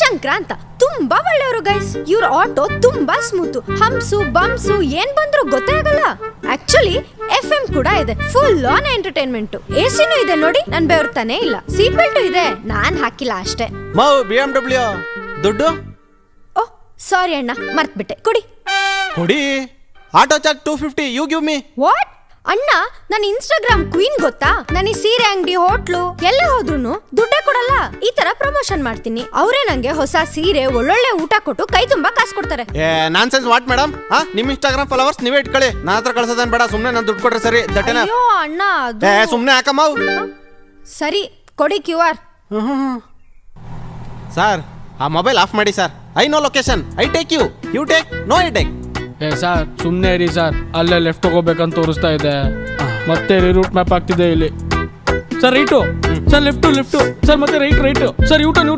ಶಂಕರ ಅಂತ ತುಂಬಾ ಒಳ್ಳೆಯವರು ಗೈಸ್. ಇವ್ರ ಆಟೋ ತುಂಬಾ ಸ್ಮೂತ್, ಹಂಪ್ಸು ಬಂಪ್ಸು ಏನ್ ಬಂದ್ರು ಗೊತ್ತೇ ಆಗಲ್ಲ. ಆಕ್ಚುಲಿ FM ಕೂಡ ಇದೆ, ಫುಲ್ ಆನ್ ಎಂಟರ್ಟೈನ್ಮೆಂಟ್. ಎಸಿನೂ ಇದೆ ನೋಡಿ, ನನ್ ಬೆವರ್ತಾನೆ ಇಲ್ಲ. ಸೀಟ್ ಬೆಲ್ಟ್ ಇದೆ, ನಾನ್ ಹಾಕಿಲ್ಲ ಅಷ್ಟೇ. BMW ದುಡ್ಡು ಓಹ್ ಸಾರಿ ಅಣ್ಣ, ಮರ್ತ್ಬಿಟ್ಟೆ. ಕೊಡಿ ಕೊಡಿ. Auto charge 250, you give me. What ಅಣ್ಣ, ನನ್ ಇನ್ಸ್ಟಾಗ್ರಾಮ್ ಕ್ವೀನ್ ಗೊತ್ತಾ? ನಾನು ಈ ಸೀರೆ ಅಂಗಡಿ, ಹೋಟ್ಲು ಎಲ್ಲ ಹೋದ್ರು ದುಡ್ಡೇ ಕೊಡಲ್ಲ. ಈ ತರ ಪ್ರಮೋಷನ್ ಮಾಡ್ತೀನಿ, ಅವರೇ ನಂಗೆ ಹೊಸ ಸೀರೆ, ಒಳ್ಳೊಳ್ಳೆ ಊಟ ಕೊಟ್ಟು ಕೈ ತುಂಬಾ ಕಾಸು ಕೊಡ್ತಾರೆ. Nonsense what madam? ನಿಮ್ ಇನ್ಸ್ಟಾಗ್ರಾಮ್ ಫಾಲೋವರ್ಸ್ ನೀವೇ ಇಟ್ಕೊಳ್ಳಿ, ನನ್ನ ಹತ್ರ ಕಳ್ಸೋದೇನ್ ಬೇಡ. ಸುಮ್ನೆ ನಾನು ದುಡ್ಡು ಕೊಟ್ರೆ ಸರಿ. ದಟ್ಟೆನ ಅಯ್ಯೋ ಅಣ್ಣ, ಸುಮ್ನೆ ಹಾಕಮ್ಮ. ಸರಿ ಕೊಡಿ QR. ಸರ್ ಆ ಮೊಬೈಲ್ ಆಫ್ ಮಾಡಿ sir. I know location, I take you, you take, no I take. Sir ಸುಮ್ಮನೆ ಇರಿ ಸರ್, ಅಲ್ಲೇ ಲೆಫ್ಟ್ ತಗೋಬೇಕಂತ ತೋರಿಸ್ತಾ ಇದೆ, ಮತ್ತೆ ರೂಟ್ ಮ್ಯಾಪ್ ಆಗ್ತಿದೆ ಇಲ್ಲಿ. Sir right, sir left, sir ಮತ್ತೆ ರೈಟ್, ಸರ್ ಯೂಟರ್ನ್.